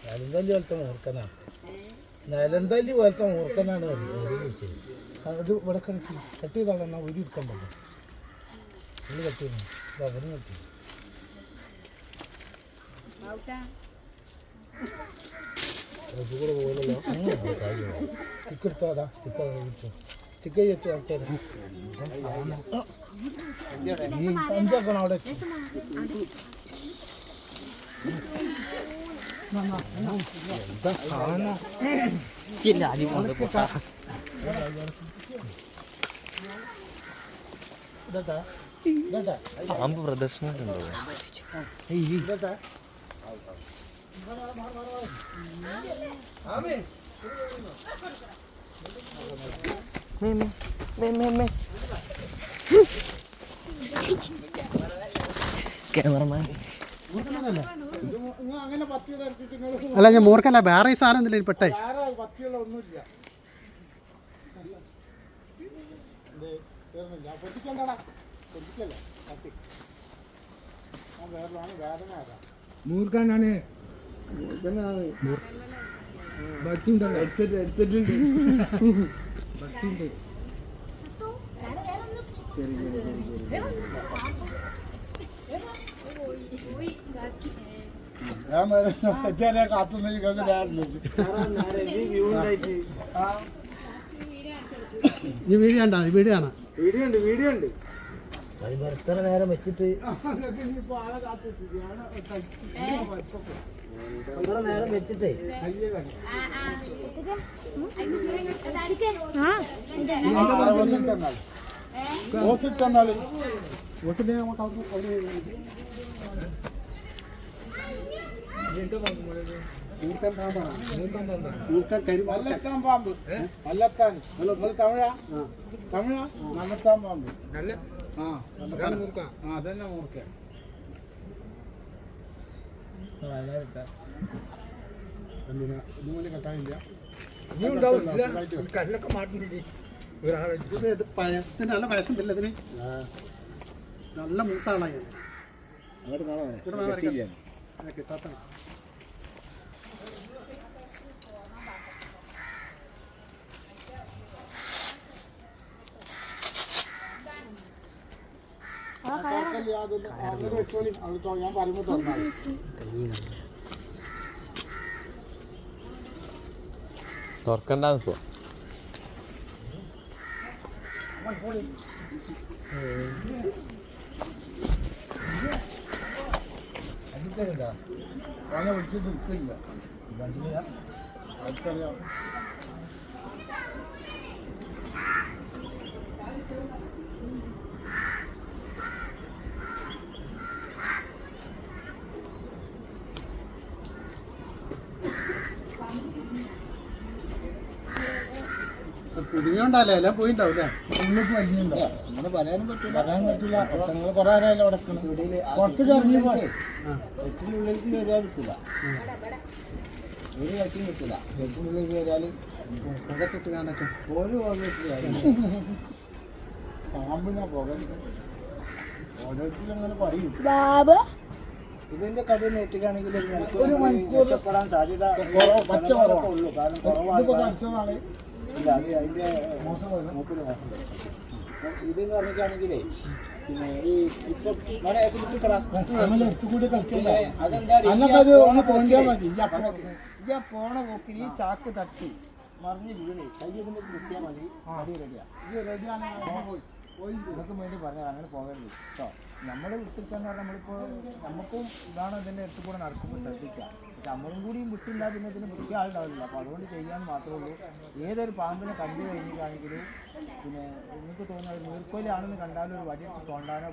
നിലന്തല്ലി പോലത്തെ മൂർക്കനാണ്. നിലന്തല്ലി പോലത്തെ മൂർക്കനാണ് ചോദിച്ചത്. അത് ഇവിടെ കട്ട് ചെയ്താൽ എന്നാൽ ഒരു ഇരിക്കണ്ടല്ലോ. ഇത് കട്ട് ചെയ്യുന്നു, ഇത് അവരും കട്ട് ചെയ്യും. കൂടെ പോകുന്നല്ലോ. ചിക്കെടുത്തോ, അതാ ചിക്ക വെച്ചോ, ചിക്ക വെച്ചോ. അഞ്ചാക്കണം അവിടെ. പാമ്പ് പ്രദർശനം ക്യാമറമാൻ. അല്ല ഞാൻ മൂർക്കല്ല, വേറെ ഈ സാധനം ഒന്നുമില്ല പെട്ടെ. ഒന്നുമില്ല. മൂർഖാനാണ്. ഈ വീഡിയോ ഉണ്ടോ? ഈ വീഡിയോ ആണ്. വീഡിയോ ഉണ്ട്. എത്ര നേരം വെച്ചിട്ട് നേരം വെച്ചിട്ടേ മല്ലത്താൻ പാമ്പ്. മല്ലത്താൻ തമിഴാ? തമിഴാ? മല്ലത്താൻ പാമ്പ്. അതന്നെ മൂർക്ക. ഇതുപോലെ കെട്ടാനില്ല. കല്ലൊക്കെ മാറ്റുന്നില്ലേ? നല്ല വയസ്സുണ്ടല്ലോ ഇതിന്. നല്ല മൂത്താണ് കിട്ടാത്ത. ഞാൻ പറയുമ്പോ തുറന്നാൽ തുറക്കണ്ടെന്ന് പോ. പിടിഞ്ഞോണ്ടല്ലേ എല്ലാം പോയിണ്ടാവൂല്ലേ? ഉള്ളിൽ വലിഞ്ഞുണ്ടോ? അങ്ങനെ പറയാനും പറ്റില്ല. പറയാൻ പറ്റില്ല. നിങ്ങൾ കുറെ നേരം അവിടെ പുറത്ത് കയറി വെറ്റിനുള്ളിലേക്ക് കയറിയാൽ കിട്ടില്ല. ഒരു വെറ്റിന് കിട്ടില്ല. വെറ്റിനുള്ളിൽ കയറിയാൽ പുകച്ചിട്ട് കാണട്ടെ. ഒരു പാമ്പിനാ പുക. ഓരോരുത്തരും അങ്ങനെ പറയും. ഇതിന്റെ കടി നെറ്റിക്കാണെങ്കിൽ ഒരു മണിക്കൂർ രക്ഷപ്പെടാൻ സാധ്യത ഉള്ളൂ. കാരണം കുറവാണ്. ഇല്ല, അത് അതിന്റെ മൂപ്പിന് മോശം. ഇതെന്ന് പറഞ്ഞിട്ടാണെങ്കിലേ പിന്നെ ഈ ഇപ്പൊ എടുത്തുകൂടി കളിക്കില്ല. അതെന്താ പോണ പോക്കിന് ഈ ചാക്ക് തട്ടി മറിഞ്ഞ് വീണ് കൈ ഇതിന് കിട്ടിയാൽ മതി. അടി റെഡിയാണ്. നിങ്ങൾക്ക് വേണ്ടി പറഞ്ഞാൽ അങ്ങനെ പോകരുത് കേട്ടോ. നമ്മൾ വിട്ടിക്കാന്ന് പറഞ്ഞാൽ നമ്മളിപ്പോൾ നമുക്കും ഇതാണ് ഇതിൻ്റെ അടുത്ത് കൂടെ നടക്കുമ്പോൾ ശ്രദ്ധിക്കുക. പക്ഷെ നമ്മളും കൂടിയും വിട്ടില്ല പിന്നെ ഇതിന് വൃത്തി ആളുണ്ടാവില്ല. അപ്പോൾ അതുകൊണ്ട് ചെയ്യാൻ മാത്രമേ ഉള്ളൂ. ഏതൊരു പാമ്പിനെ കണ്ടു കഴിഞ്ഞിട്ടാണെങ്കിലും പിന്നെ നിങ്ങൾക്ക് തോന്നുന്നത് നീർക്കോലിയാണെന്ന് കണ്ടാലും ഒരു വടി തോണ്ടാനോ